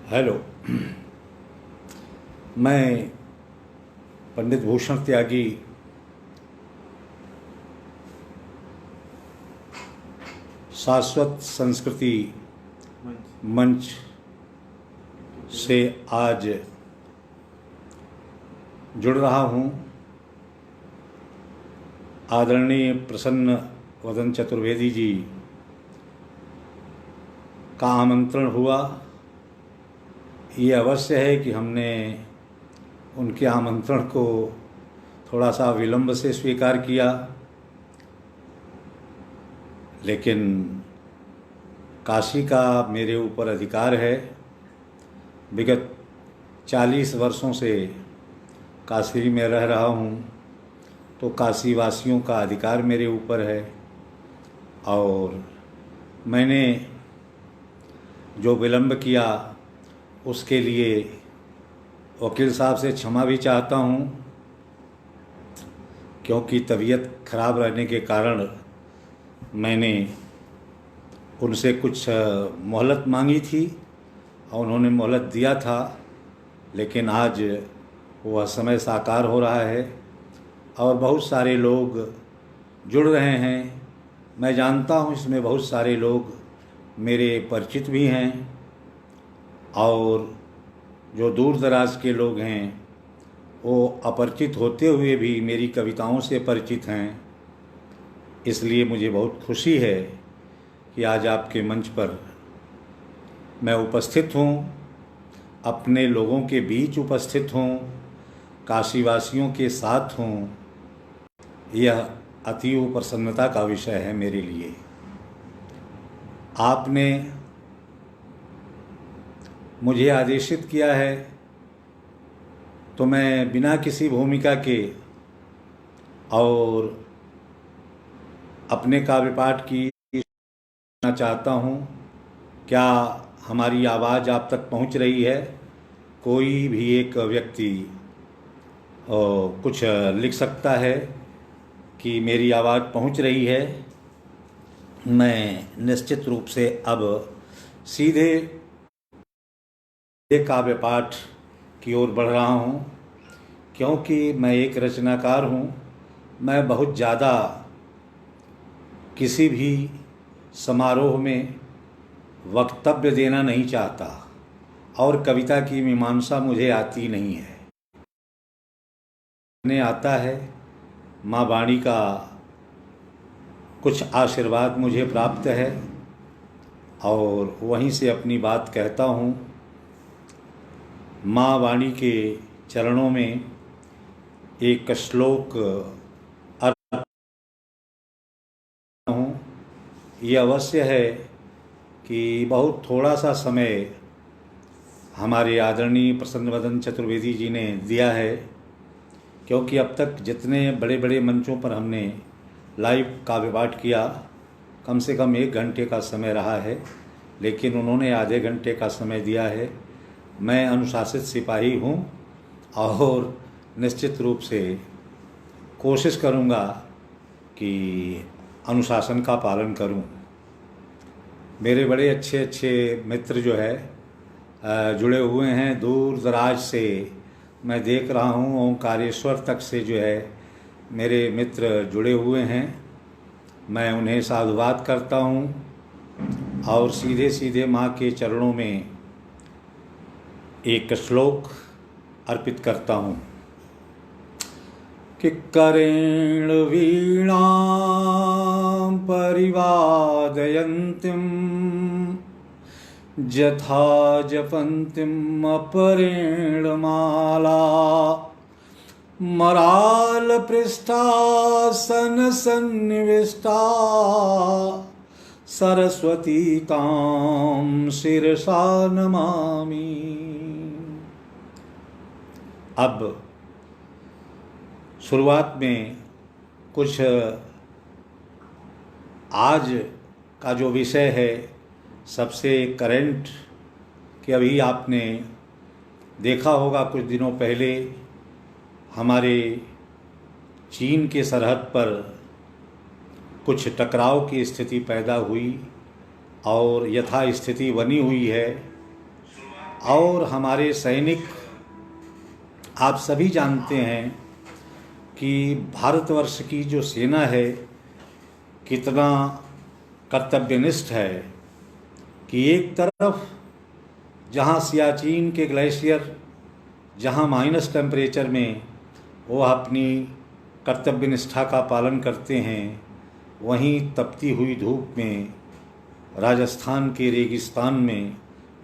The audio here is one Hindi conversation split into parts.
हेलो। मैं पंडित भूषण त्यागी शाश्वत संस्कृति मंच से आज जुड़ रहा हूँ। आदरणीय प्रसन्न वदन चतुर्वेदी जी का आमंत्रण हुआ। ये अवश्य है कि हमने उनके आमंत्रण को थोड़ा सा विलंब से स्वीकार किया, लेकिन काशी का मेरे ऊपर अधिकार है। विगत 40 वर्षों से काशी में रह रहा हूँ, तो काशी वासियों का अधिकार मेरे ऊपर है। और मैंने जो विलंब किया उसके लिए वकील साहब से क्षमा भी चाहता हूँ, क्योंकि तबीयत खराब रहने के कारण मैंने उनसे कुछ मोहलत मांगी थी और उन्होंने मोहलत दिया था, लेकिन आज वह समय साकार हो रहा है और बहुत सारे लोग जुड़ रहे हैं। मैं जानता हूँ इसमें बहुत सारे लोग मेरे परिचित भी हैं और जो दूर दराज के लोग हैं वो अपरिचित होते हुए भी मेरी कविताओं से परिचित हैं। इसलिए मुझे बहुत खुशी है कि आज आपके मंच पर मैं उपस्थित हूँ, अपने लोगों के बीच उपस्थित हूँ, काशीवासियों के साथ हूँ। यह अतीव प्रसन्नता का विषय है मेरे लिए। आपने मुझे आदेशित किया है तो मैं बिना किसी भूमिका के और अपने काव्य पाठ की चाहता हूँ। क्या हमारी आवाज़ आप तक पहुँच रही है? कोई भी एक व्यक्ति कुछ लिख सकता है कि मेरी आवाज़ पहुँच रही है। मैं निश्चित रूप से अब सीधे काव्य पाठ की ओर बढ़ रहा हूँ, क्योंकि मैं एक रचनाकार हूँ। मैं बहुत ज़्यादा किसी भी समारोह में वक्तव्य देना नहीं चाहता और कविता की मीमांसा मुझे आती नहीं है। मैंने आता है माँ वाणी का कुछ आशीर्वाद मुझे प्राप्त है और वहीं से अपनी बात कहता हूँ। माँ वाणी के चरणों में एक श्लोक हूँ। ये अवश्य है कि बहुत थोड़ा सा समय हमारे आदरणीय प्रसन्न वदन चतुर्वेदी जी ने दिया है, क्योंकि अब तक जितने बड़े बड़े मंचों पर हमने लाइव काव्य पाठ किया, कम से कम 1 घंटे का समय रहा है, लेकिन उन्होंने आधे घंटे का समय दिया है। मैं अनुशासित सिपाही हूँ और निश्चित रूप से कोशिश करूँगा कि अनुशासन का पालन करूं। मेरे बड़े अच्छे अच्छे मित्र जो है जुड़े हुए हैं दूर दराज से। मैं देख रहा हूं ओंकारेश्वर तक से जो है मेरे मित्र जुड़े हुए हैं। मैं उन्हें साधुवाद करता हूं और सीधे सीधे माँ के चरणों में एक श्लोक अर्पित करता हूं कि करेण वीणां परिवादयन्तीं यथा जपन्तीम् अपरेण माला मरालपृष्ठासन सन्निविष्टा सरस्वती तां शिरसा नमामि। अब शुरुआत में कुछ आज का जो विषय है सबसे करंट, कि अभी आपने देखा होगा कुछ दिनों पहले हमारे चीन के सरहद पर कुछ टकराव की स्थिति पैदा हुई और यथा स्थिति बनी हुई है। और हमारे सैनिक, आप सभी जानते हैं कि भारतवर्ष की जो सेना है कितना कर्तव्यनिष्ठ है कि एक तरफ जहाँ सियाचिन के ग्लेशियर, जहाँ माइनस टेम्परेचर में वो अपनी कर्तव्य निष्ठा का पालन करते हैं, वहीं तपती हुई धूप में राजस्थान के रेगिस्तान में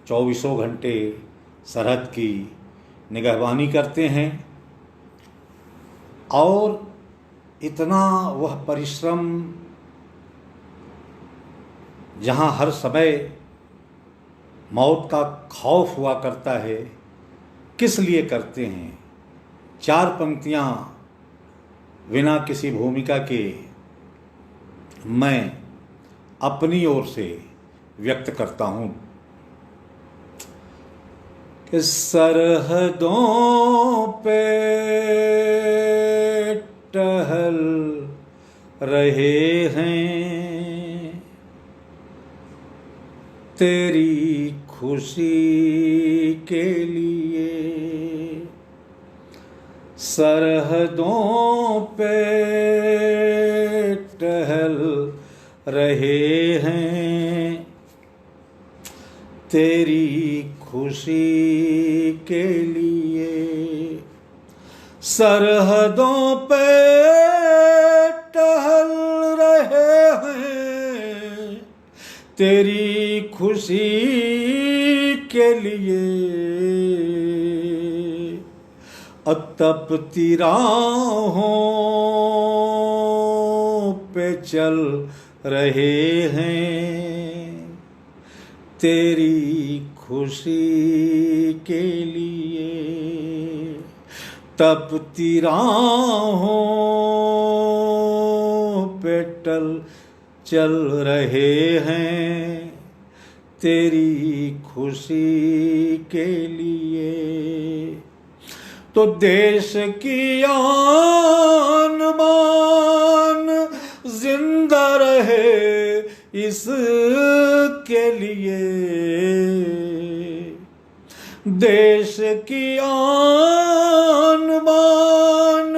24 घंटे सरहद की निगहबानी करते हैं। और इतना वह परिश्रम, जहाँ हर समय मौत का खौफ हुआ करता है, किस लिए करते हैं? 4 पंक्तियाँ बिना किसी भूमिका के मैं अपनी ओर से व्यक्त करता हूँ कि सरहदों पे टहल रहे हैं, तेरी खुशी के लिए। सरहदों पे टहल रहे हैं, तेरी खुशी के लिए। सरहदों पे टहल रहे हैं, तेरी खुशी के लिए। तपती राहों पे चल रहे हैं, तेरी खुशी के लिए। तपती राहों पे चल रहे हैं, तेरी खुशी के लिए। तो देश की आन बान जिंदा रहे इसके लिए। देश की आन बान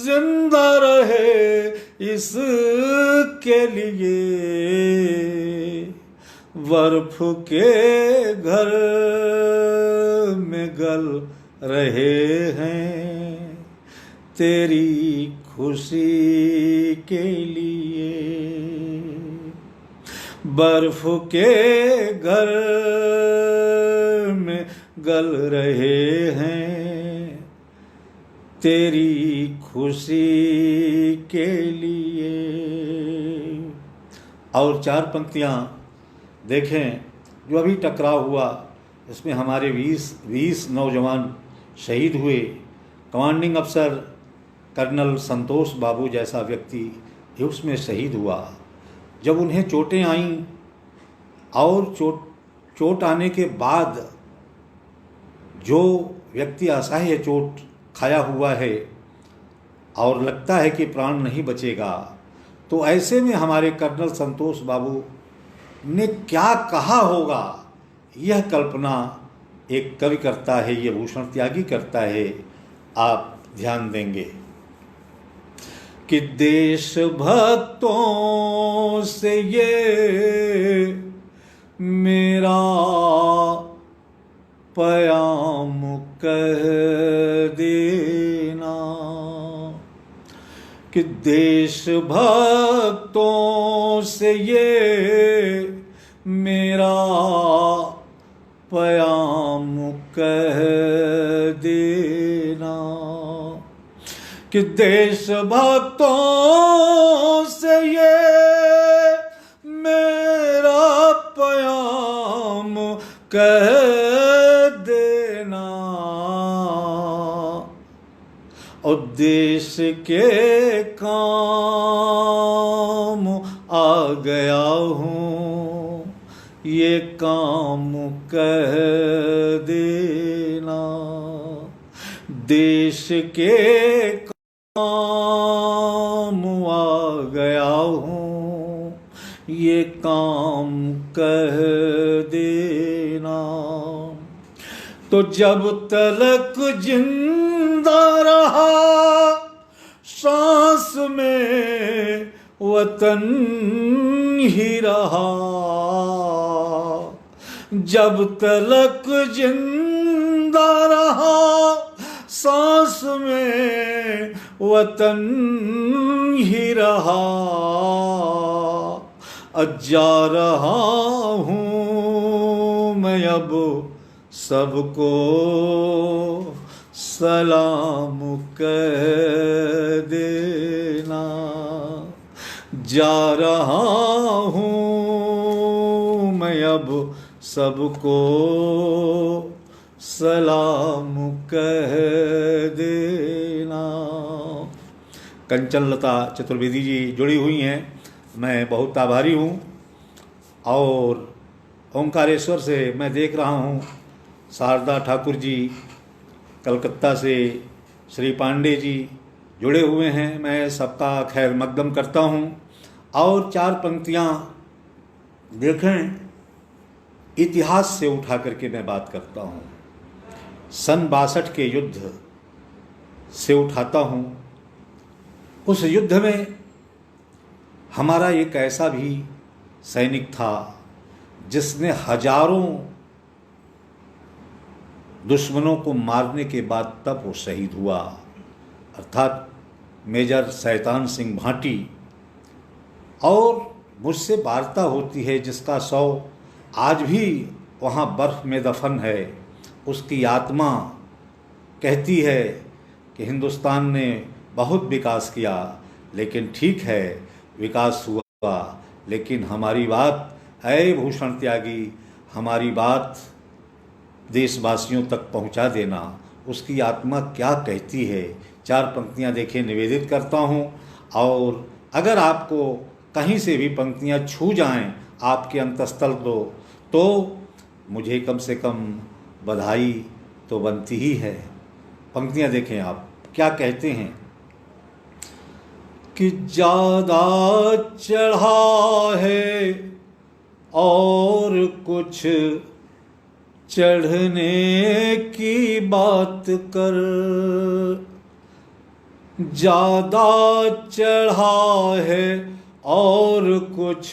जिंदा रहे इसके लिए। बर्फ के घर में गल रहे हैं, तेरी खुशी के लिए। बर्फ के घर में गल रहे हैं, तेरी खुशी के लिए। और 4 पंक्तियाँ देखें जो अभी टकराव हुआ, इसमें हमारे 20 नौजवान शहीद हुए। कमांडिंग अफसर कर्नल संतोष बाबू जैसा व्यक्ति ये उसमें शहीद हुआ। जब उन्हें चोटें आईं और चोट आने के बाद जो व्यक्ति असह्य चोट खाया हुआ है और लगता है कि प्राण नहीं बचेगा, तो ऐसे में हमारे कर्नल संतोष बाबू ने क्या कहा होगा, यह कल्पना एक कवि करता है, ये भूषण त्यागी करता है। आप ध्यान देंगे कि देशभक्तों से ये मेरा प्याम कह देना कि देशभक्तों से ये मेरा प्याम कह देना कि देशभक्तों से ये मेरा प्याम कह देना और देश के काम आ गया हूँ, ये काम कह देना। देश के काम आ गया हूँ, काम कह देना। तो जब तलक जिंदा रहा सांस में वतन ही रहा, जब तलक जिंदा रहा सांस में वतन ही रहा। जा रहा हूँ मैं अब सबको सलाम कह देना। जा रहा हूँ मैं अब सबको सलाम कह देना। कंचन लता चतुर्वेदी जी जुड़ी हुई हैं, मैं बहुत आभारी हूँ। और ओंकारेश्वर से मैं देख रहा हूँ शारदा ठाकुर जी, कलकत्ता से श्री पांडे जी जुड़े हुए हैं। मैं सबका खैर मकदम करता हूँ। और 4 पंक्तियाँ देखें, इतिहास से उठा करके मैं बात करता हूँ, सन 62 के युद्ध से उठाता हूँ। उस युद्ध में हमारा एक ऐसा भी सैनिक था जिसने हजारों दुश्मनों को मारने के बाद तब वो शहीद हुआ, अर्थात मेजर शैतान सिंह भाटी। और मुझसे वार्ता होती है जिसका शव आज भी वहाँ बर्फ में दफन है। उसकी आत्मा कहती है कि हिंदुस्तान ने बहुत विकास किया, लेकिन ठीक है विकास हुआ, लेकिन हमारी बात है भूषण त्यागी, हमारी बात देशवासियों तक पहुंचा देना। उसकी आत्मा क्या कहती है, 4 पंक्तियां देखें, निवेदित करता हूं। और अगर आपको कहीं से भी पंक्तियां छू जाएं आपके अंतस्थल को, तो मुझे कम से कम बधाई तो बनती ही है। पंक्तियां देखें आप क्या कहते हैं कि ज़्यादा चढ़ा है और कुछ चढ़ने की बात कर, ज़्यादा चढ़ा है और कुछ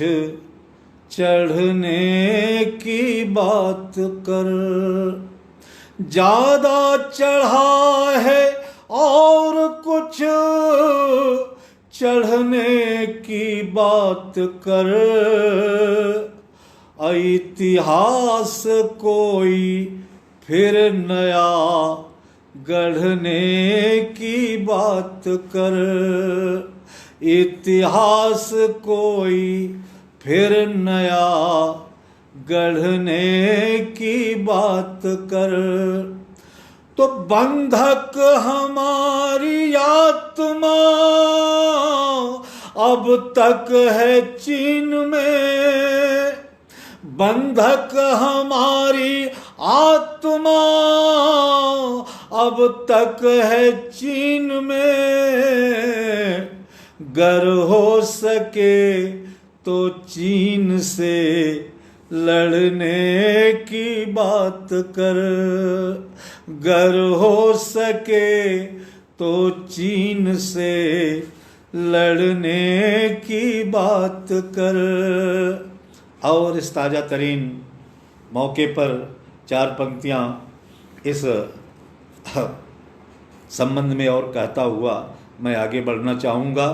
चढ़ने की बात कर, ज़्यादा चढ़ा है और कुछ चढ़ने की बात कर। इतिहास कोई फिर नया गढ़ने की बात कर, इतिहास कोई फिर नया गढ़ने की बात कर। तो बंधक हमारी आत्मा अब तक है चीन में, बंधक हमारी आत्मा अब तक है चीन में। गर हो सके तो चीन से लड़ने की बात कर, गर हो सके तो चीन से लड़ने की बात कर। और इस ताज़ा तरीन मौके पर 4 पंक्तियाँ इस संबंध में और कहता हुआ मैं आगे बढ़ना चाहूँगा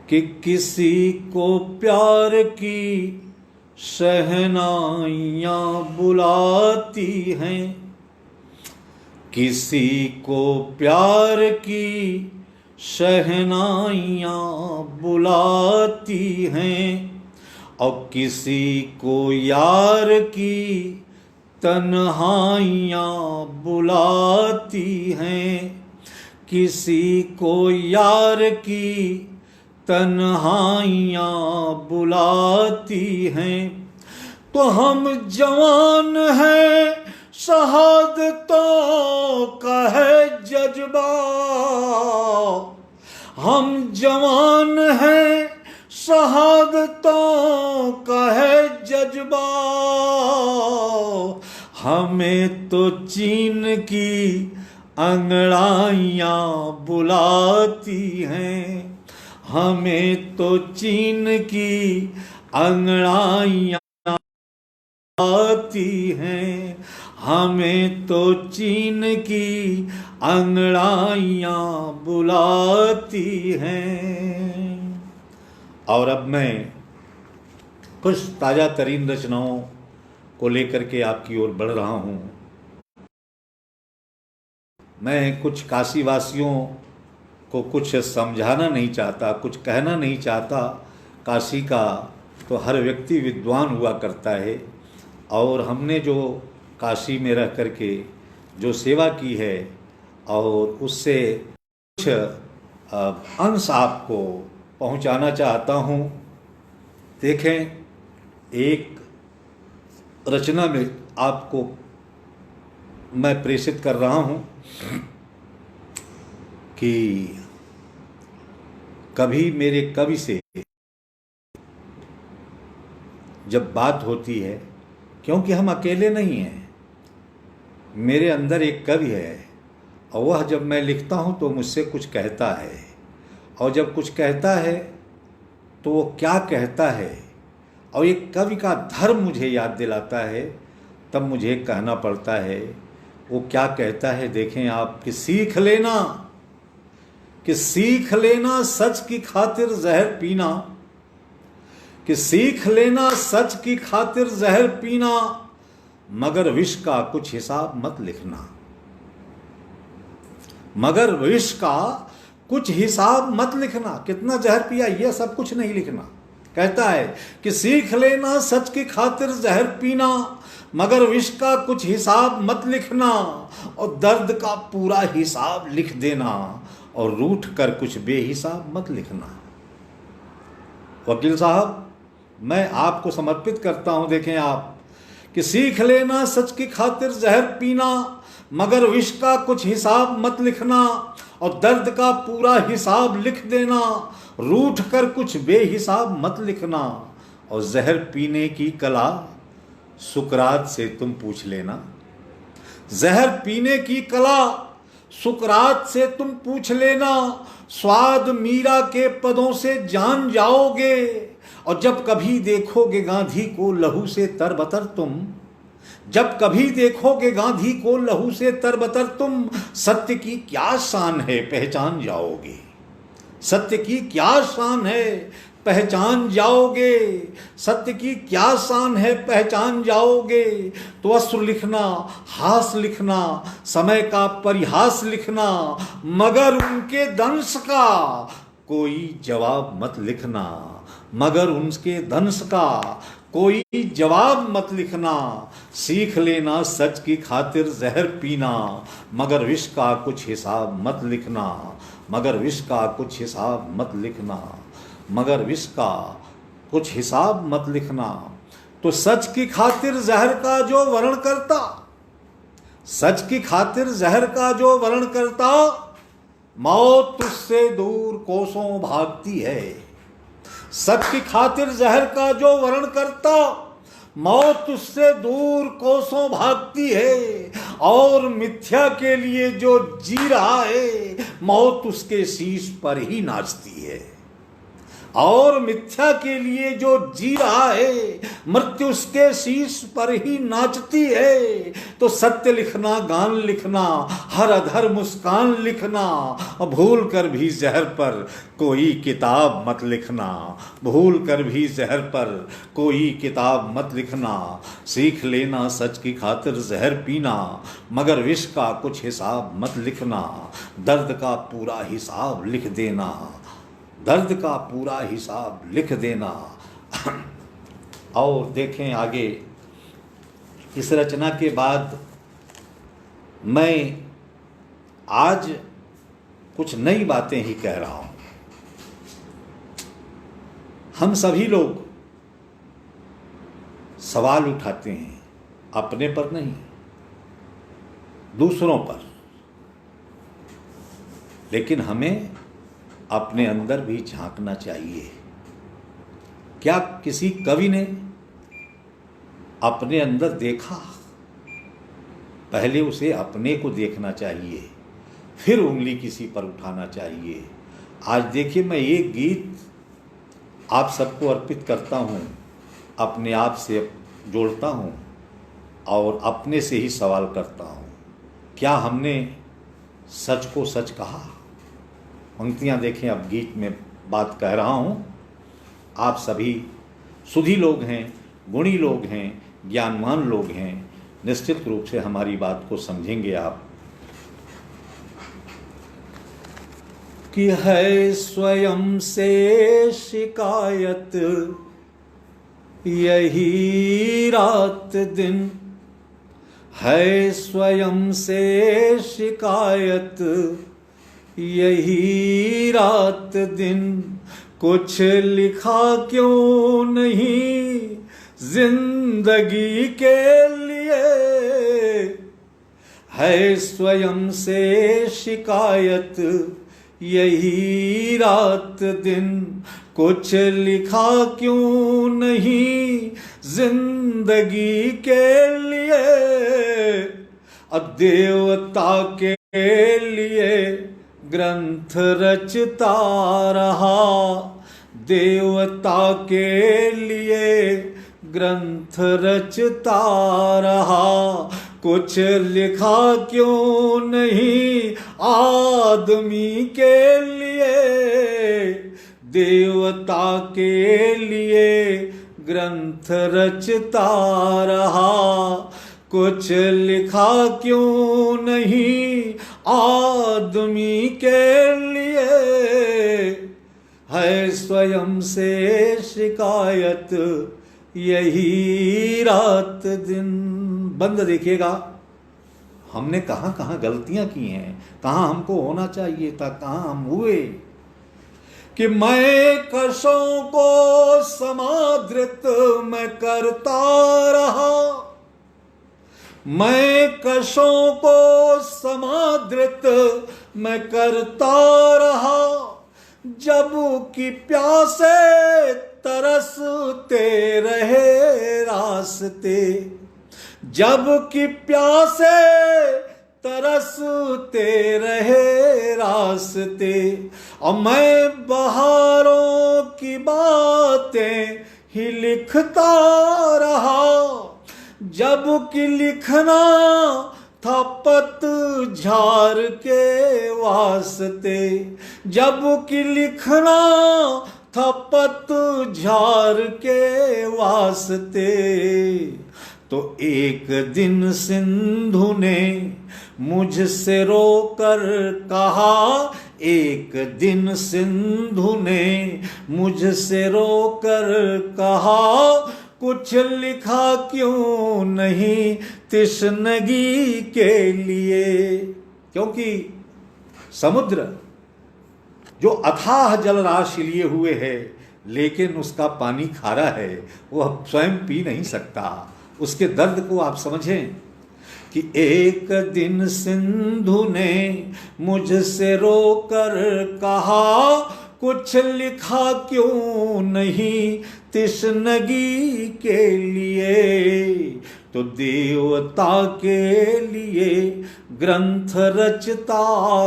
कि किसी को प्यार की शहनाइयाँ बुलाती हैं, किसी को प्यार की शहनाइयाँ बुलाती हैं, और किसी को यार की तन्हाइयाँ बुलाती हैं, किसी को यार की तन्हाइयाँ बुलाती हैं। तो हम जवान हैं, शहादतों का है जज्बा, हम जवान हैं, शहादतों का है जज्बा, हमें तो चीन की अंगड़ाइयाँ बुलाती हैं, हमें तो चीन की अंगड़ाइयाँ आती हैं, हमें तो चीन की अंगड़ाइयाँ बुलाती हैं। और अब मैं कुछ ताज़ा तरीन रचनाओं को लेकर के आपकी ओर बढ़ रहा हूँ। मैं कुछ काशी वासियों को कुछ समझाना नहीं चाहता, कुछ कहना नहीं चाहता। काशी का तो हर व्यक्ति विद्वान हुआ करता है, और हमने जो काशी में रह करके जो सेवा की है और उससे कुछ अंश आपको पहुंचाना चाहता हूं। देखें, एक रचना में आपको मैं प्रेषित कर रहा हूं कि कभी मेरे कवि से जब बात होती है, क्योंकि हम अकेले नहीं हैं, मेरे अंदर एक कवि है, और वह जब मैं लिखता हूँ तो मुझसे कुछ कहता है, और जब कुछ कहता है तो वो क्या कहता है और एक कवि का धर्म मुझे याद दिलाता है, तब मुझे कहना पड़ता है। वो क्या कहता है देखें आप, कि सीख लेना सच की खातिर जहर पीना, कि सीख लेना सच की खातिर जहर पीना, मगर विष का कुछ हिसाब मत लिखना, मगर विष का कुछ हिसाब मत लिखना। कितना जहर पिया यह सब कुछ नहीं लिखना। कहता है कि सीख लेना सच की खातिर जहर पीना, मगर विष का कुछ हिसाब मत लिखना, और दर्द का पूरा हिसाब लिख देना, और रूठ कर कुछ बेहिसाब मत लिखना। वकील साहब, मैं आपको समर्पित करता हूं, देखें आप, कि सीख लेना सच की खातिर जहर पीना, मगर विष का कुछ हिसाब मत लिखना, और दर्द का पूरा हिसाब लिख देना, रूठ कर कुछ बेहिसाब मत लिखना। और जहर पीने की कला सुकरात से तुम पूछ लेना, जहर पीने की कला सुकरात से तुम पूछ लेना, स्वाद मीरा के पदों से जान जाओगे, और जब कभी देखोगे गांधी को लहू से तरबतर तुम, जब कभी देखोगे गांधी को लहू से तरबतर तुम, सत्य की क्या शान है पहचान जाओगे, सत्य की क्या शान है पहचान जाओगे, सत्य की क्या शान है पहचान जाओगे। तो अश्रु लिखना, हास लिखना, समय का परिहास लिखना, मगर उनके दंश का कोई जवाब मत लिखना, मगर उनके दंश का कोई जवाब मत लिखना। सीख लेना सच की खातिर जहर पीना, मगर विष का कुछ हिसाब मत लिखना, मगर विष का कुछ हिसाब मत लिखना, मगर विष का कुछ हिसाब मत लिखना। तो सच की खातिर जहर का जो वर्ण करता, सच की खातिर जहर का जो वर्ण करता, मौत तुझसे दूर कोसों भागती है। सच की खातिर जहर का जो वर्ण करता, मौत उससे दूर कोसों भागती है, और मिथ्या के लिए जो जी रहा है, मौत उसके शीश पर ही नाचती है, और मिथ्या के लिए जो जी रहा है, मृत्यु उसके शीश पर ही नाचती है। तो सत्य लिखना, गान लिखना, हर अधर मुस्कान लिखना, भूल कर भी जहर पर कोई किताब मत लिखना, भूल कर भी जहर पर कोई किताब मत लिखना। सीख लेना सच की खातिर जहर पीना, मगर विष का कुछ हिसाब मत लिखना, दर्द का पूरा हिसाब लिख देना, दर्द का पूरा हिसाब लिख देना। और देखें आगे, इस रचना के बाद मैं आज कुछ नई बातें ही कह रहा हूं। हम सभी लोग सवाल उठाते हैं, अपने पर नहीं, दूसरों पर, लेकिन हमें अपने अंदर भी झांकना चाहिए। क्या किसी कवि ने अपने अंदर देखा? पहले उसे अपने को देखना चाहिए, फिर उंगली किसी पर उठाना चाहिए। आज देखिए, मैं एक गीत आप सबको अर्पित करता हूँ, अपने आप से जोड़ता हूँ और अपने से ही सवाल करता हूँ, क्या हमने सच को सच कहा? पंक्तियाँ देखें, अब गीत में बात कह रहा हूँ। आप सभी सुधी लोग हैं, गुणी लोग हैं, ज्ञानवान लोग हैं, निश्चित रूप से हमारी बात को समझेंगे आप। कि है स्वयं से शिकायत यही रात दिन, है स्वयं से शिकायत यही रात दिन, कुछ लिखा क्यों नहीं जिंदगी के लिए, है स्वयं से शिकायत यही रात दिन, कुछ लिखा क्यों नहीं जिंदगी के लिए, देवता के लिए ग्रंथ रचता रहा, देवता के लिए ग्रंथ रचता रहा, कुछ लिखा क्यों नहीं आदमी के लिए, देवता के लिए ग्रंथ रचता रहा, कुछ लिखा क्यों नहीं आदमी के लिए, है स्वयं से शिकायत यही रात दिन। बंद देखिएगा, हमने कहाँ कहाँ गलतियां की हैं, कहाँ हमको होना चाहिए था, कहाँ हम हुए। कि मैं कशों को समादृत मैं करता रहा, मैं कशों को समादृत मैं करता रहा, जब कि प्यासे तरसते रहे रास्ते, जब कि प्यासे तरसते रहे रास्ते, और मैं बहारों की बातें ही लिखता रहा, जब कि लिखना था पतझड़ के वास्ते, जब कि लिखना था पतझड़ के वास्ते, तो एक दिन सिंधु ने मुझसे रोकर कहा, एक दिन सिंधु ने मुझसे रोकर कहा, कुछ लिखा क्यों नहीं तृष्णगी के लिए। क्योंकि समुद्र जो अथाह जल राशि लिए हुए है, लेकिन उसका पानी खारा है, वह स्वयं पी नहीं सकता। उसके दर्द को आप समझें कि एक दिन सिंधु ने मुझसे रोकर कहा, कुछ लिखा क्यों नहीं तृष्णगी के लिए, तो देवता के लिए ग्रंथ रचता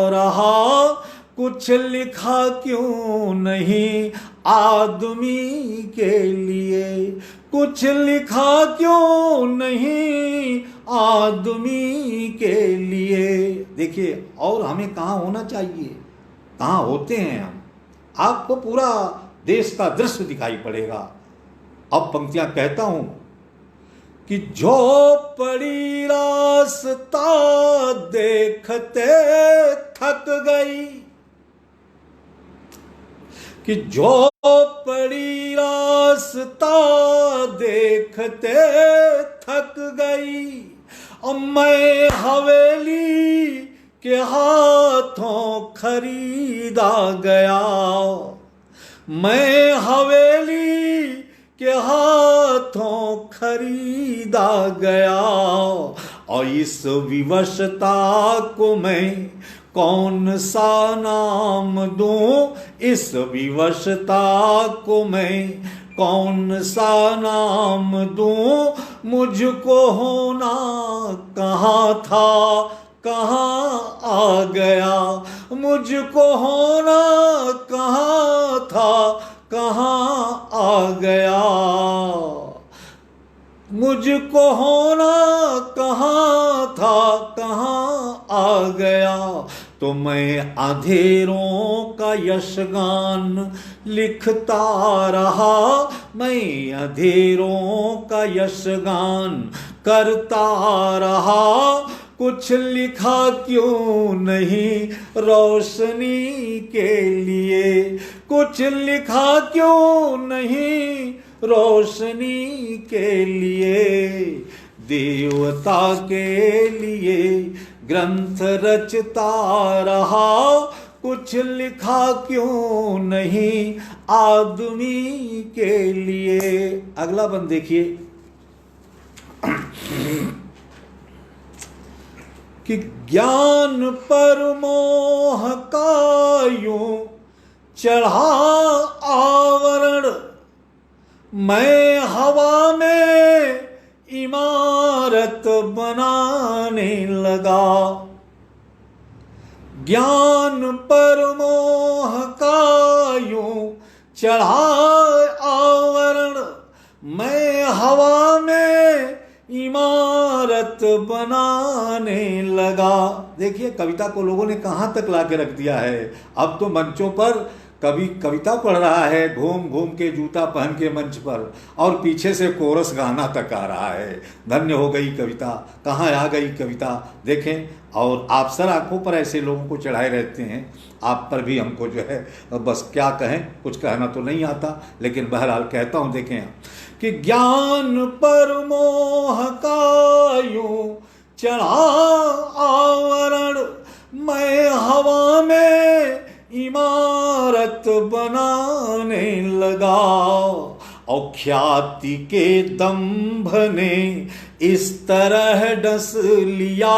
रहा, कुछ लिखा क्यों नहीं आदमी के लिए, कुछ लिखा क्यों नहीं आदमी के लिए। देखिए, और हमें कहाँ होना चाहिए, कहाँ होते हैं हम, आपको पूरा देश का दृश्य दिखाई पड़ेगा। अब पंक्तियां कहता हूं कि झोपड़ी रास्ता देखते थक गई, कि झोपड़ी रास्ता देखते थक गई, और मैं हवेली के हाथों खरीदा गया, मैं हवेली के हाथों खरीदा गया, और इस विवशता को मैं कौन सा नाम दूं, इस विवशता को मैं कौन सा नाम दूं, मुझको होना कहाँ था कहाँ आ गया, मुझको होना कहाँ था कहाँ आ गया, मुझको होना कहाँ था कहाँ आ गया। तो मैं अंधेरों का यशगान लिखता रहा, मैं अंधेरों का यशगान करता रहा, कुछ लिखा क्यों नहीं रोशनी के लिए, कुछ लिखा क्यों नहीं रोशनी के लिए, देवता के लिए ग्रंथ रचता रहा, कुछ लिखा क्यों नहीं आदमी के लिए। अगला बंद देखिए कि ज्ञान पर मोह का यूं चढ़ा आवरण, मैं हवा में इमारत बनाने लगा, ज्ञान पर मोह का यूं चढ़ा आवरण, मैं हवा में इमारत बनाने लगा। देखिए कविता को लोगों ने कहाँ तक ला के रख दिया है। अब तो मंचों पर कभी कविता पढ़ रहा है घूम घूम के जूता पहन के मंच पर, और पीछे से कोरस गाना तक आ रहा है। धन्य हो गई कविता, कहाँ आ गई कविता। देखें, और आप सर आंखों पर ऐसे लोगों को चढ़ाए रहते हैं, आप पर भी हमको जो है बस क्या कहें, कुछ कहना तो नहीं आता, लेकिन बहरहाल कहता हूँ। देखें कि ज्ञान पर मोह का यूं चढ़ा आवरण, मैं हवा में इमारत बनाने लगा, और ख्याति के दंभ ने इस तरह डस लिया,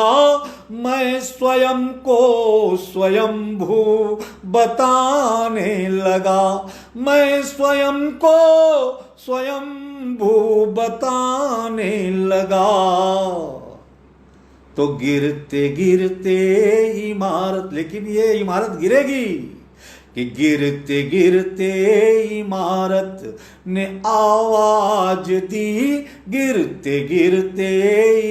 मैं स्वयं को स्वयंभू बताने लगा, मैं स्वयं को स्वयंभू बताने लगा। तो गिरते गिरते इमारत, लेकिन ये इमारत गिरेगी कि गिरते गिरते इमारत ने आवाज दी, गिरते गिरते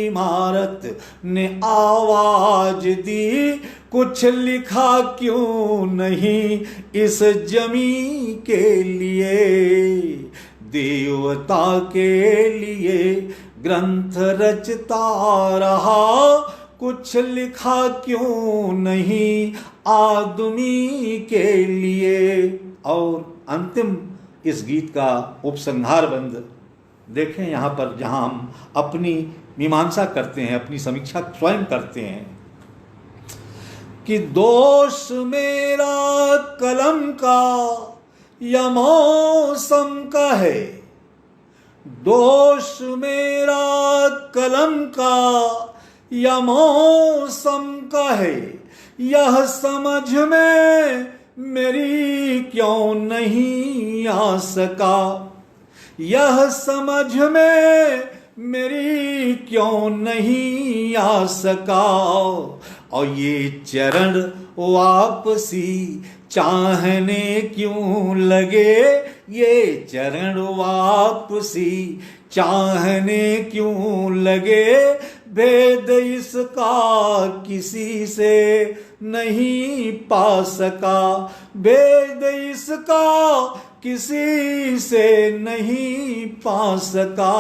इमारत ने आवाज दी, कुछ लिखा क्यों नहीं इस जमी के लिए, देवता के लिए ग्रंथ रचता रहा, कुछ लिखा क्यों नहीं आदमी के लिए। और अंतिम इस गीत का उपसंहार बंद देखें यहाँ पर, जहाँ हम अपनी मीमांसा करते हैं, अपनी समीक्षा स्वयं करते हैं कि दोष मेरा कलम का या मौसम का है, दोष मेरा कलम का या मौसम का है, यह समझ में मेरी क्यों नहीं आ सका, यह समझ में मेरी क्यों नहीं आ सका। और ये चरण वापसी चाहने क्यों लगे, ये चरण वापसी चाहने क्यों लगे, भेद इसका किसी से नहीं पा सका, भेद इसका किसी से नहीं पा सका,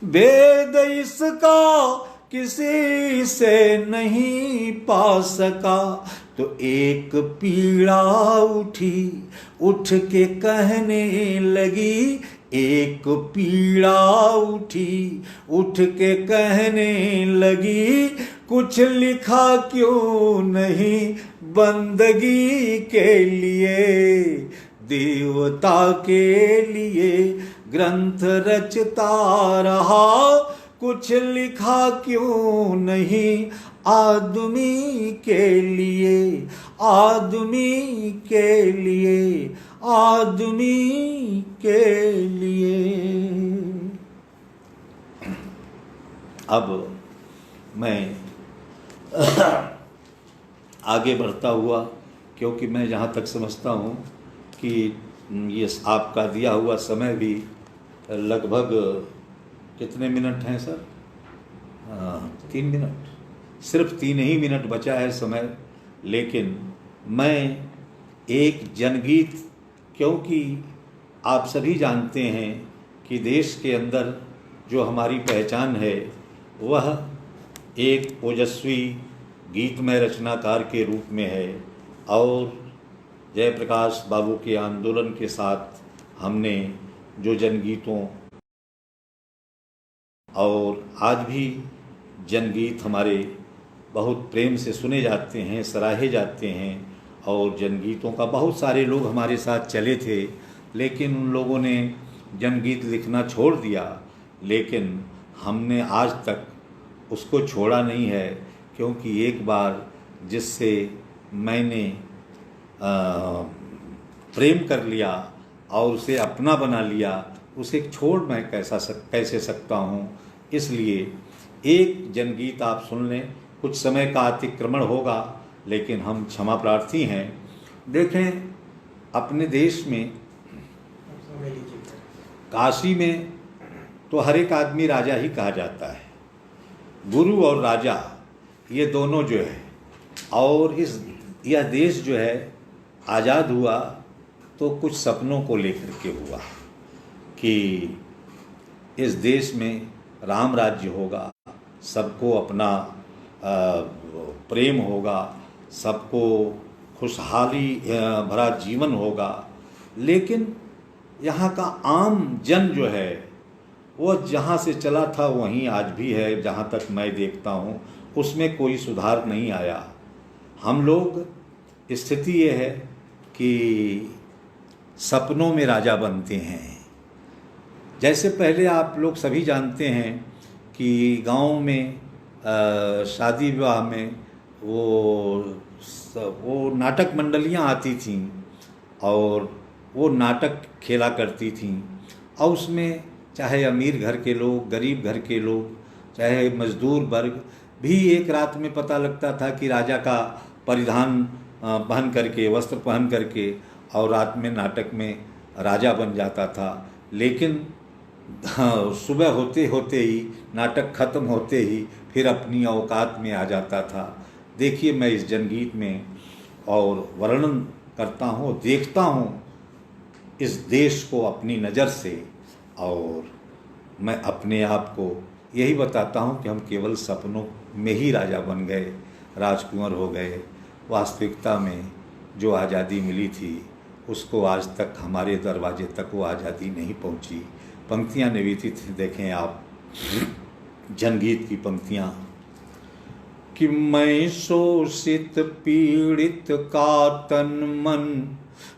भेद इसका किसी से नहीं पा सका। तो एक पीड़ा उठी उठ के कहने लगी, एक पीड़ा उठी उठ के कहने लगी, कुछ लिखा क्यों नहीं बंदगी के लिए, देवता के लिए ग्रंथ रचता रहा, कुछ लिखा क्यों नहीं आदमी के लिए, आदमी के लिए, आदमी के लिए। अब मैं आगे बढ़ता हुआ, क्योंकि मैं जहाँ तक समझता हूँ कि ये आपका दिया हुआ समय भी लगभग कितने मिनट हैं सर? 3 मिनट, सिर्फ 3 ही मिनट बचा है समय। लेकिन मैं एक जनगीत, क्योंकि आप सभी जानते हैं कि देश के अंदर जो हमारी पहचान है वह एक ओजस्वी गीतमय रचनाकार के रूप में है, और जयप्रकाश बाबू के आंदोलन के साथ हमने जो जनगीतों, और आज भी जनगीत हमारे बहुत प्रेम से सुने जाते हैं, सराहे जाते हैं, और जनगीतों का बहुत सारे लोग हमारे साथ चले थे, लेकिन उन लोगों ने जनगीत लिखना छोड़ दिया। लेकिन हमने आज तक उसको छोड़ा नहीं है, क्योंकि एक बार जिससे मैंने प्रेम कर लिया और उसे अपना बना लिया, उसे छोड़ मैं कैसे सकता हूँ। इसलिए एक जनगीत आप सुन लें। कुछ समय का अतिक्रमण होगा, लेकिन हम क्षमा प्रार्थी हैं। देखें, अपने देश में काशी में तो हर एक आदमी राजा ही कहा जाता है। गुरु और राजा ये दोनों जो है, और यह देश जो है आज़ाद हुआ तो कुछ सपनों को लेकर के हुआ कि इस देश में राम राज्य होगा, सबको अपना प्रेम होगा, सबको खुशहाली भरा जीवन होगा। लेकिन यहाँ का आम जन जो है वह जहाँ से चला था वहीं आज भी है। जहाँ तक मैं देखता हूँ उसमें कोई सुधार नहीं आया। हम लोग, स्थिति ये है कि सपनों में राजा बनते हैं। जैसे पहले आप लोग सभी जानते हैं कि गांव में शादी विवाह में वो नाटक मंडलियां आती थीं, और वो नाटक खेला करती थीं, और उसमें चाहे अमीर घर के लोग, गरीब घर के लोग, चाहे मजदूर वर्ग भी एक रात में पता लगता था कि राजा का परिधान पहन करके, वस्त्र पहन करके, और रात में नाटक में राजा बन जाता था। लेकिन सुबह होते होते ही, नाटक खत्म होते ही फिर अपनी औकात में आ जाता था। देखिए, मैं इस जनगीत में और वर्णन करता हूँ, देखता हूँ इस देश को अपनी नज़र से, और मैं अपने आप को यही बताता हूँ कि हम केवल सपनों में ही राजा बन गए, राजकुंवर हो गए। वास्तविकता में जो आज़ादी मिली थी उसको आज तक हमारे दरवाजे तक वो आज़ादी नहीं पहुँची। पंक्तियाँ निवेदित देखें आप, जनगीत की पंक्तियाँ कि मैं शोषित पीड़ित का तन मन,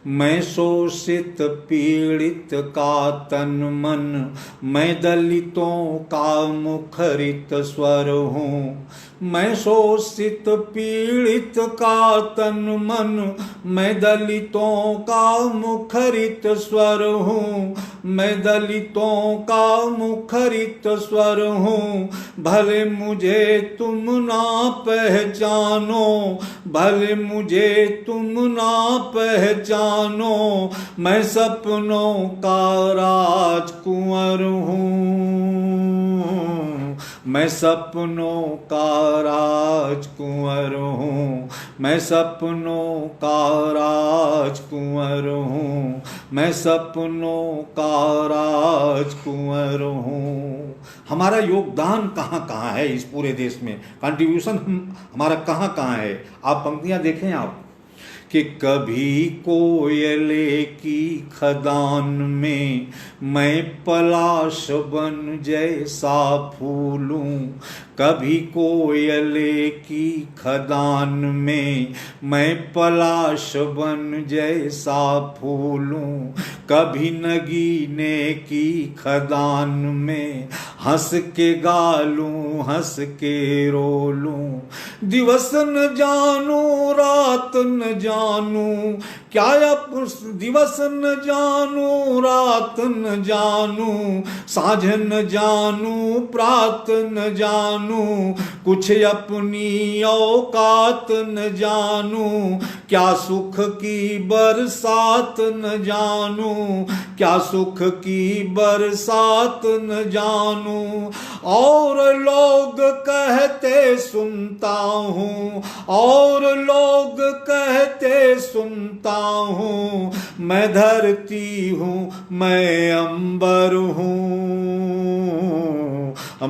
मैं शोषित पीड़ित का तन मन, मैं दलितों का मुखरित स्वर हूँ। मैं शोषित पीड़ित का तन मन, मैं दलितों का मुखरित स्वर हूँ। मैं दलितों का मुखरित स्वर हूँ। भले मुझे तुम ना पहचानो, भले मुझे तुम ना पहचानो, मैं सपनों का राजकुंवर हूँ। मैं सपनों का राजकुंवर हूँ। मैं सपनों का राजकुंवर हूँ। मैं सपनों का राजकुंवर हूँ। हमारा योगदान कहाँ कहाँ है इस पूरे देश में, कंट्रीब्यूशन हमारा कहाँ कहाँ है। आप पंक्तियाँ देखें आप कि कभी कोयले की खदान में मैं पलाश बन जैसा फूलूं, कभी कोयले की खदान में मैं पलाश बन जैसा फूलूं, कभी नगीने की खदान में हंस के गालूं हंस के रोलूं, दिवस न जानूं रात न जानूं, क्या दिवस न जानूं रात न जानूं, साँझ न जानूं प्रात न जानूं, कुछ अपनी औकात न जानूं, क्या सुख की बरसात न जानूं, क्या सुख की बरसात न जानूं। और लोग कहते सुनता हूँ, और लोग कहते सुनता हूँ, मैं धरती हूँ मैं अंबर हूँ,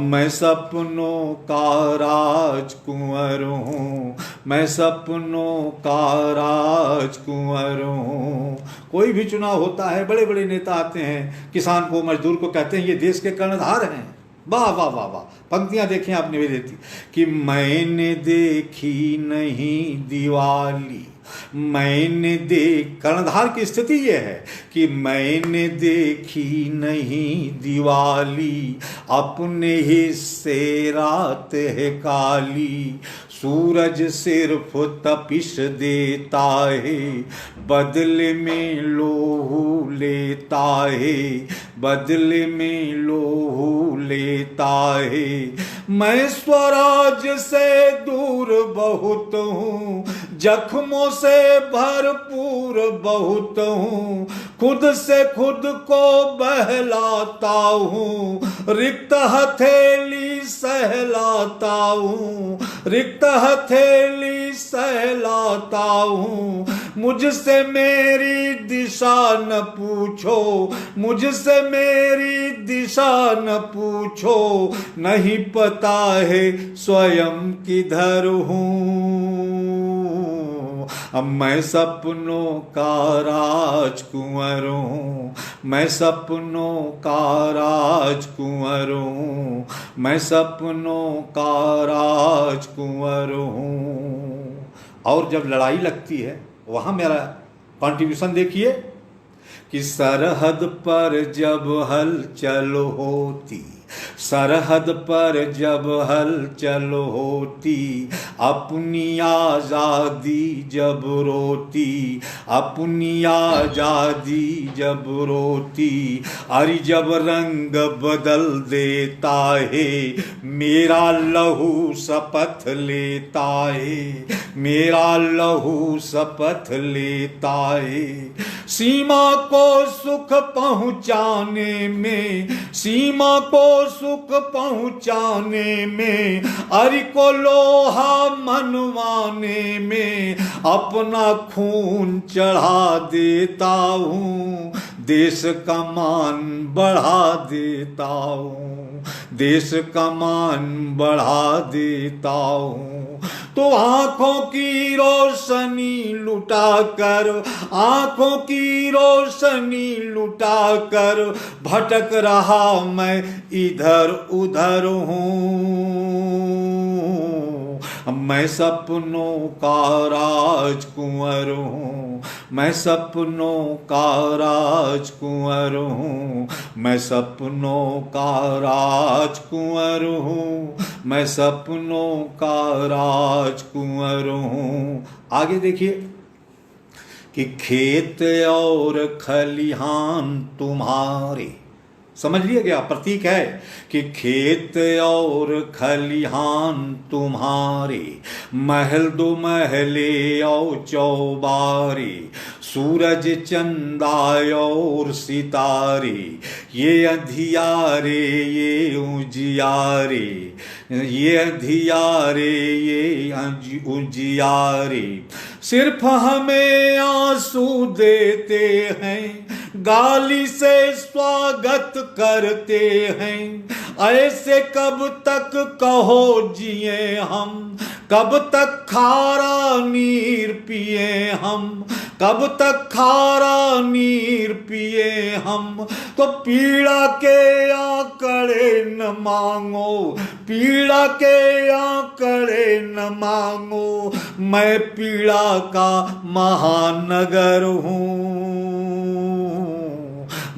मैं सपनों का राजकुंवर हूँ, मैं सपनों का राजकुंवर हूँ। कोई भी चुनाव होता है, बड़े बड़े नेता आते हैं, किसान को मजदूर को कहते हैं ये देश के कर्णधार हैं। वाह वाह वाह वाह, पंक्तियां देखें आप निवेदित कि मैंने देखी नहीं दिवाली, मैंने कर्णधार की स्थिति यह है कि मैंने देखी नहीं दिवाली, अपने हिस्से रात है काली, सूरज सिर्फ तपिश देता है, बदले में लोहू लेता है, बदले में लोहू लेता है। मैं स्वराज से दूर बहुत हूँ, जख्मों से भरपूर बहुत हूँ, खुद से खुद को बहलाता हूँ, रिक्त हथेली सहलाता हूँ, रिक्त हथेली सहलाता हूँ। मुझसे मेरी दिशा न पूछो, मुझसे मेरी दिशा न पूछो, नहीं पता है स्वयं किधर हूँ। अब मैं सपनों का राजकुंवर हूँ, मैं सपनों का राजकुंवर हूँ, मैं सपनों का राजकुंवर हूँ। और जब लड़ाई लगती है वहाँ मेरा कंट्रीब्यूशन देखिए कि सरहद पर जब हलचल होती, सरहद पर जब हलचल होती, अपनी आज़ादी जब रोती, अपनी आज़ादी जब रोती, अरे जब रंग बदल देता है, मेरा लहू शपथ लेता है, मेरा लहू शपथ लेता है। सीमा को सुख पहुँचाने में, सीमा को सुख पहुँचाने में, अरे को लोहा मनवाने में, अपना खून चढ़ा देता हूँ, देश का मान बढ़ा देता हूँ, देश का मान बढ़ा देता हूँ। तो आंखों की रोशनी लुटा कर, आंखों की रोशनी लुटा कर, भटक रहा मैं इधर उधर हूँ। मैं सपनों का राजकुंवर हूँ, मैं सपनों का राजकुंवर हूँ, मैं सपनों का राजकुंवर हूँ, मैं सपनों का राजकुंवर हूँ। आगे देखिए कि खेत और खलिहान तुम्हारे, समझ लिया गया, प्रतीक है कि खेत और खलिहान तुम्हारे, महल दो महले और चौबारे, सूरज चंदा और सितारे, ये अंधियारे ये उजियारे, ये अंधियारे ये उजियारे, सिर्फ हमें आंसू देते हैं, गाली से स्वागत करते हैं, ऐसे कब तक कहो जिए हम, कब तक खारा नीर पिए हम, कब तक खारा नीर पिए हम। तो पीड़ा के आंकड़े न मांगो, पीड़ा के आंकड़े न मांगो। मैं पीड़ा का महानगर हूँ,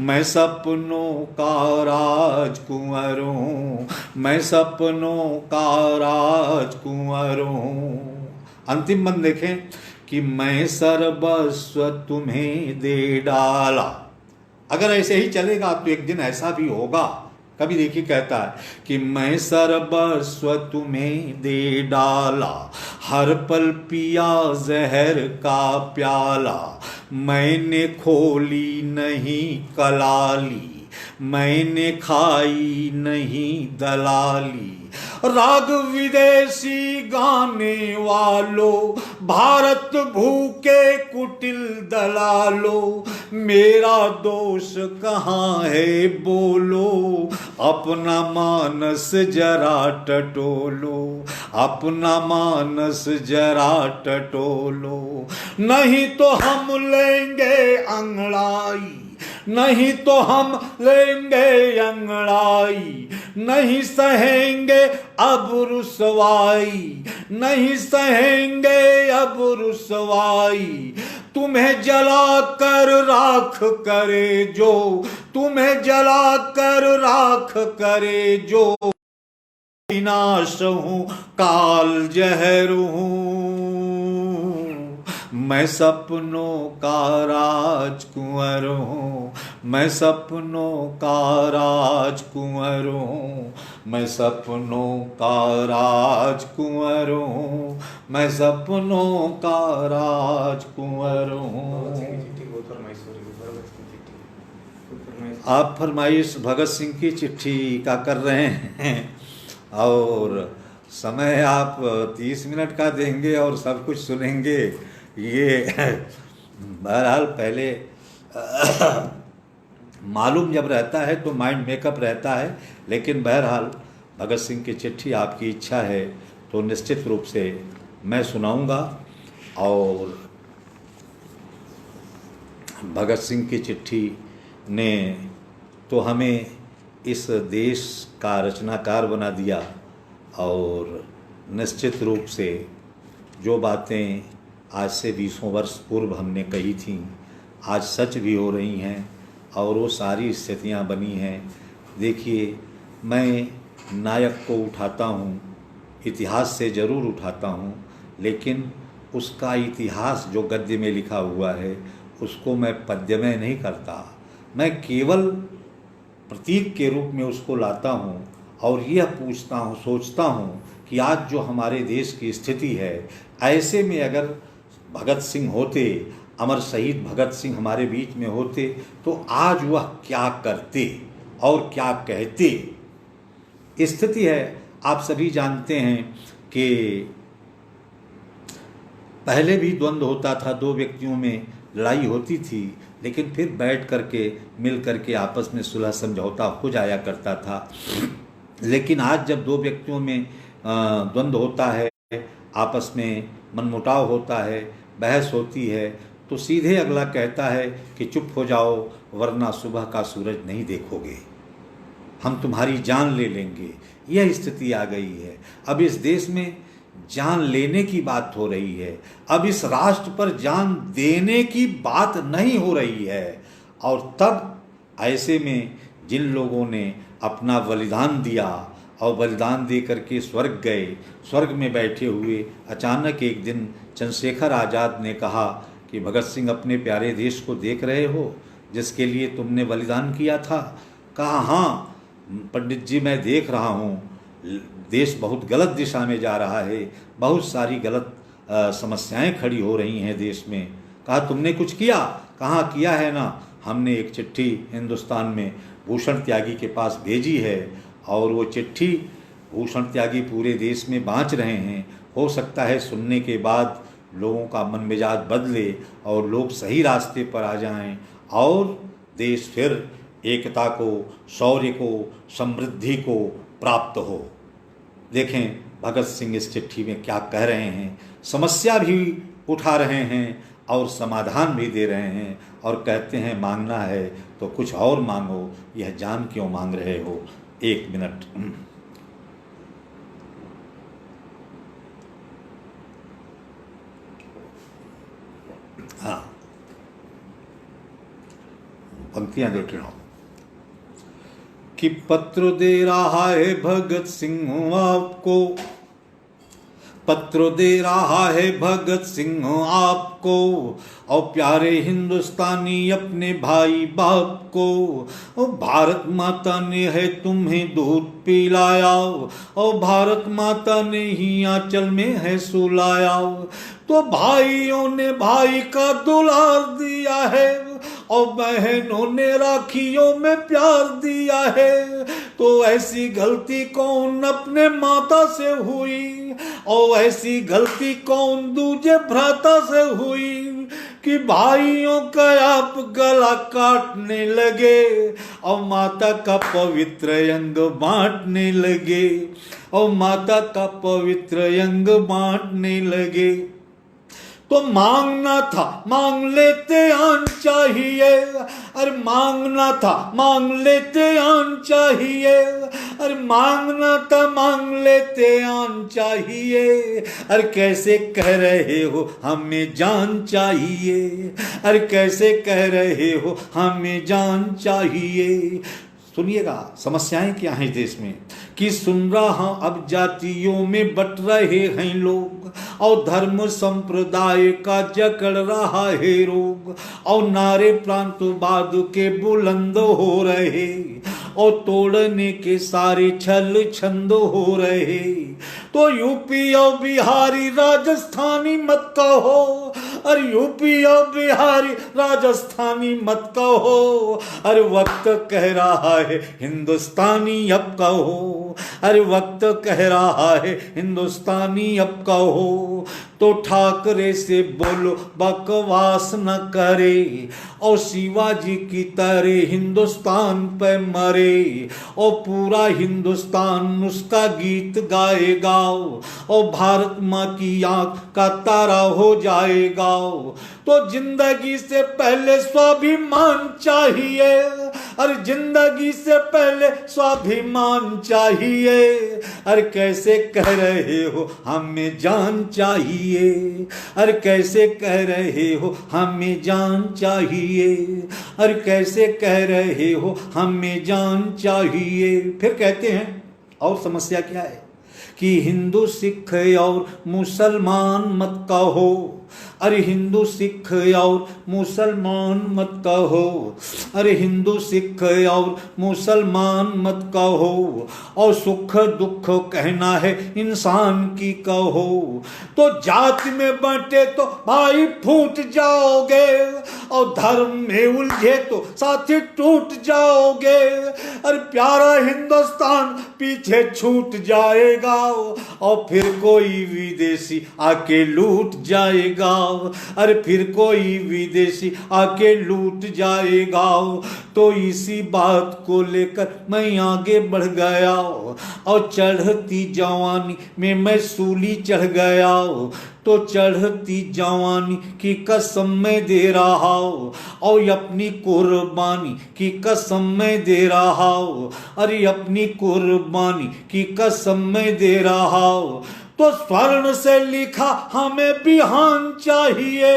मैं सपनों का राजकुंवर हूँ, मैं सपनों का राजकुंवर हूँ। अंतिम बंद देखें कि मैं सर्वस्व तुम्हें दे डाला। अगर ऐसे ही चलेगा तो एक दिन ऐसा भी होगा। कभी देखिए कहता है कि मैं सर्वस्व तुम्हें दे डाला, हर पल पिया जहर का प्याला। मैंने खोली नहीं कलाली, मैंने खाई नहीं दलाली। राग विदेशी गाने वालों, भारत भूखे कुटिल दलालों। मेरा दोष कहाँ है बोलो, अपना मानस जरा टटोलो, अपना मानस जरा टटोलो। नहीं तो हम लेंगे अंगड़ाई, नहीं तो हम लेंगे अंगड़ाई। नहीं सहेंगे अब रुसवाई, नहीं सहेंगे अब रुसवाई। तुम्हें जला कर राख करे जो, तुम्हें जला कर राख करे जो। विनाश हूँ काल जहर हूँ, मैं सपनों का राजकुंवर हूँ, मैं सपनों का राजकुंवर हूँ, मैं सपनों का राजकुंवर हूँ, मैं सपनों का राजकुंवर हूँ। आप फरमाइश भगत सिंह की चिट्ठी का कर रहे हैं और समय आप 30 मिनट का देंगे और सब कुछ सुनेंगे। ये बहरहाल पहले मालूम जब रहता है तो माइंड मेकअप रहता है, लेकिन बहरहाल भगत सिंह की चिट्ठी आपकी इच्छा है तो निश्चित रूप से मैं सुनाऊंगा। और भगत सिंह की चिट्ठी ने तो हमें इस देश का रचनाकार बना दिया और निश्चित रूप से जो बातें आज से 20 वर्ष पूर्व हमने कही थीं आज सच भी हो रही हैं और वो सारी स्थितियां बनी हैं। देखिए, मैं नायक को उठाता हूँ, इतिहास से ज़रूर उठाता हूँ, लेकिन उसका इतिहास जो गद्य में लिखा हुआ है उसको मैं पद्य में नहीं करता। मैं केवल प्रतीक के रूप में उसको लाता हूँ और यह पूछता हूँ, सोचता हूँ कि आज जो हमारे देश की स्थिति है, ऐसे में अगर भगत सिंह होते, अमर शहीद भगत सिंह हमारे बीच में होते तो आज वह क्या करते और क्या कहते। स्थिति है, आप सभी जानते हैं कि पहले भी द्वंद्व होता था, दो व्यक्तियों में लड़ाई होती थी, लेकिन फिर बैठ करके मिल करके आपस में सुलह समझौता हो जाया करता था। लेकिन आज जब दो व्यक्तियों में द्वंद्व होता है, आपस में मनमुटाव होता है, बहस होती है, तो सीधे अगला कहता है कि चुप हो जाओ वरना सुबह का सूरज नहीं देखोगे, हम तुम्हारी जान ले लेंगे। यह स्थिति आ गई है। अब इस देश में जान लेने की बात हो रही है, अब इस राष्ट्र पर जान देने की बात नहीं हो रही है। और तब ऐसे में जिन लोगों ने अपना बलिदान दिया और बलिदान दे करके स्वर्ग गए, स्वर्ग में बैठे हुए अचानक एक दिन चंद्रशेखर आज़ाद ने कहा कि भगत सिंह, अपने प्यारे देश को देख रहे हो जिसके लिए तुमने बलिदान किया था? कहा, हाँ पंडित जी, मैं देख रहा हूँ, देश बहुत गलत दिशा में जा रहा है, बहुत सारी गलत समस्याएं खड़ी हो रही हैं देश में। कहा, तुमने कुछ किया? कहाँ किया है ना, हमने एक चिट्ठी हिंदुस्तान में भूषण त्यागी के पास भेजी है और वो चिट्ठी भूषण त्यागी पूरे देश में बाँच रहे हैं। हो सकता है सुनने के बाद लोगों का मन मिजाज बदले और लोग सही रास्ते पर आ जाएं और देश फिर एकता को, शौर्य को, समृद्धि को प्राप्त हो। देखें, भगत सिंह इस चिट्ठी में क्या कह रहे हैं, समस्या भी उठा रहे हैं और समाधान भी दे रहे हैं और कहते हैं मांगना है तो कुछ और मांगो, यह जान क्यों मांग रहे हो। 1 मिनट। हाँ, पंक्तियां देख रहा हूं कि पत्र दे रहा है भगत सिंह आपको, पत्र दे रहा है भगत सिंह आपको, और प्यारे हिंदुस्तानी अपने भाई बाप को, और भारत माता ने है तुम्हें दूध पिलाया, और भारत माता ने ही आंचल में है सुलाया, तो भाइयों ने भाई का दुलार दिया है, और बहनों ने राखियों में प्यार दिया है। तो ऐसी गलती कौन अपने माता से हुई, और ऐसी गलती कौन दूजे भ्राता से हुई, कि भाइयों का आप गला काटने लगे, और माता का पवित्र अंग बांटने लगे, और माता का पवित्र अंग बांटने लगे। तो मांगना था मांग लेते आन चाहिए, अरे मांगना था मांग लेते आन चाहिए, अरे मांगना था मांग लेते आन चाहिए। अरे कैसे कह रहे हो हमें जान चाहिए, अरे कैसे कह रहे हो हमें जान चाहिए। सुनिएगा समस्याएं क्या हैं देश में, कि सुन रहा अब जातियों में बट रहे हैं लोग, और धर्म संप्रदाय का जकड़ रहा है रोग, और नारे प्रांतवाद के बुलंद हो रहे, और तोड़ने के सारे छल छंद हो रहे। तो यूपी और बिहारी राजस्थानी मत कहो, अरे यूपी और बिहारी राजस्थानी मत कहो, अरे वक्त कह रहा है हिंदुस्तानी अब कहो, अरे वक्त कह रहा है हिंदुस्तानी अब कहो। तो ठाकरे से बोलो बकवास न करे, और शिवाजी की तरह हिंदुस्तान पे मरे, और पूरा हिंदुस्तान उसका गीत गाएगा, और भारत माँ की आंख का तारा हो जाएगा। तो जिंदगी से पहले स्वाभिमान चाहिए, अरे जिंदगी से पहले स्वाभिमान चाहिए। अरे कैसे कह रहे हो हमें जान चाहिए, अरे कैसे कह रहे हो हमें जान चाहिए, अरे कैसे कह रहे हो हमें जान चाहिए। फिर कहते हैं और समस्या क्या है, कि हिंदू सिख और मुसलमान मत कहो, अरे हिंदू सिख और मुसलमान मत कहो, अरे हिंदू सिख और मुसलमान मत कहो, और सुख दुख कहना है इंसान की कहो। तो जाति में बांटे तो भाई फूट जाओगे, और धर्म में उलझे तो साथी टूट जाओगे। अरे प्यारा हिंदुस्तान पीछे छूट जाएगा, और फिर कोई विदेशी आके लूट जाएगा, अरे फिर कोई विदेशी आके लूट जाएगा। तो इसी बात को लेकर मैं आगे बढ़ गया, और चढ़ती जवानी में मैं सूली चढ़ गया। तो चढ़ती जवानी की कसम मैं दे रहा हूँ, और अपनी कुर्बानी की कसम मैं दे रहा हूँ, अरे अपनी कुर्बानी की कसम मैं दे रहा हूँ। तो स्वर्ण से लिखा हमें बिहान चाहिए,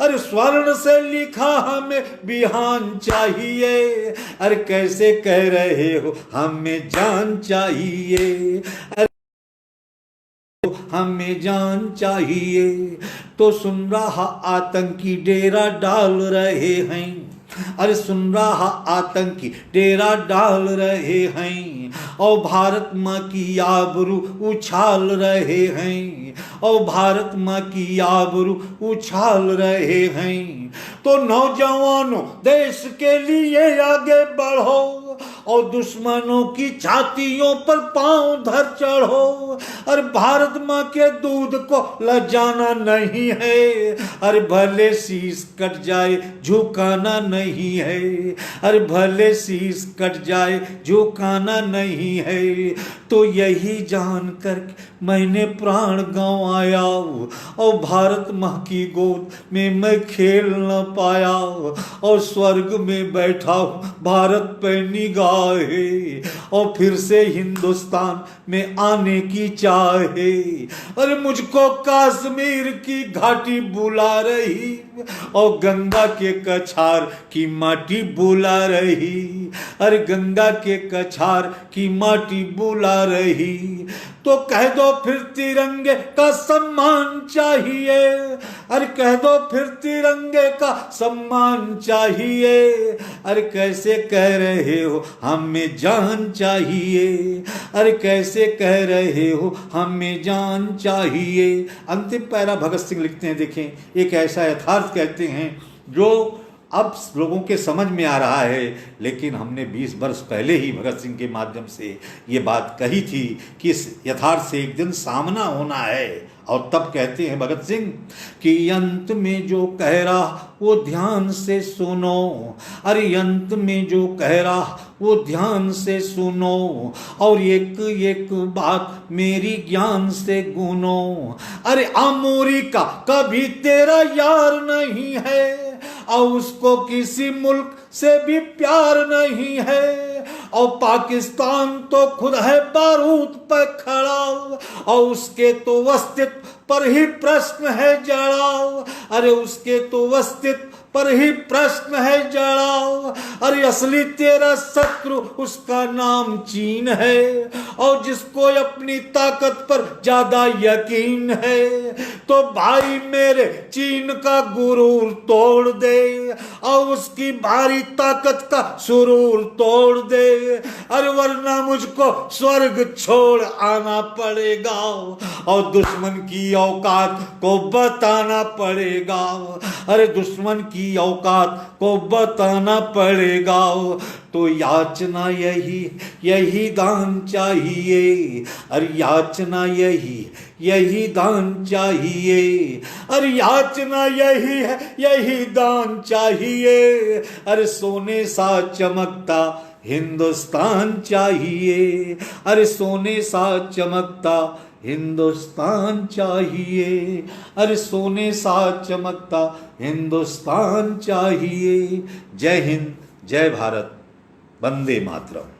अरे स्वर्ण से लिखा हमें बिहान चाहिए। अरे कैसे कह रहे हो हमें जान चाहिए, हमें जान चाहिए। तो सुन रहा आतंकी डेरा डाल रहे हैं, अरे सुन रहा आतंकी डेरा डाल रहे हैं, और भारत माँ की आबरू उछाल रहे हैं, और भारत माँ की आबरू उछाल रहे हैं। तो नौजवानों देश के लिए आगे बढ़ो, और दुश्मनों की छातियों पर पांव धर चढ़ो। अरे भारत माँ के दूध को लजाना नहीं है, अरे भले शीश कट जाए झुकाना नहीं है, अरे भले शीश कट जाए झुकाना नहीं है। तो यही जानकर मैंने प्राण गंवाया और भारत माँ की गोद में मैं खेल न पाया, और स्वर्ग में बैठा हूँ भारत पे निगाहे, और फिर से हिंदुस्तान में आने की चाहे। अरे मुझको कश्मीर की घाटी बुला रही और गंगा के कछार की माटी बुला रही, अरे गंगा के कछार की माटी बुला रही। तो कह दो फिर तिरंगे का सम्मान चाहिए, अरे कह दो फिर तिरंगे का सम्मान चाहिए। अरे कैसे कह रहे हो हमें जान चाहिए, अरे कैसे कह रहे हो हमें जान चाहिए। अंतिम पैरा भगत सिंह लिखते हैं, देखें एक ऐसा यथार्थ कहते हैं जो अब लोगों के समझ में आ रहा है, लेकिन हमने 20 वर्ष पहले ही भगत सिंह के माध्यम से ये बात कही थी कि इस यथार्थ से एक दिन सामना होना है। और तब कहते हैं भगत सिंह कि अंत में जो कह रहा वो ध्यान से सुनो, अरे अंत में जो कह रहा वो ध्यान से सुनो, और एक एक बात मेरी ज्ञान से गुनो। अरे अमूरी का कभी तेरा यार नहीं है, और उसको किसी मुल्क से भी प्यार नहीं है, और पाकिस्तान तो खुद है बारूद पर खड़ा, और उसके तो अस्तित्व पर ही प्रश्न है जड़ा। अरे उसके तो अस्तित्व पर ही प्रश्न है जड़ा। अरे असली तेरा शत्रु उसका नाम चीन है, और जिसको अपनी ताकत पर ज्यादा यकीन है। तो भाई मेरे चीन का गुरूर तोड़ दे, और उसकी भारी ताकत का सुरूर तोड़ दे, अरे वरना मुझको स्वर्ग छोड़ आना पड़ेगा, और दुश्मन की औकात को बताना पड़ेगा। अरे दुश्मन की औकात को बताना पड़ेगा। तो याचना यही दान चाहिए, अरे याचना यही दान चाहिए, अरे याचना यही दान चाहिए। अरे सोने सा चमकता हिंदुस्तान चाहिए, अरे सोने सा चमकता हिंदुस्तान चाहिए, अरे सोने सा चमकता हिंदुस्तान चाहिए। जय हिंद, जय भारत, वंदे मातरम।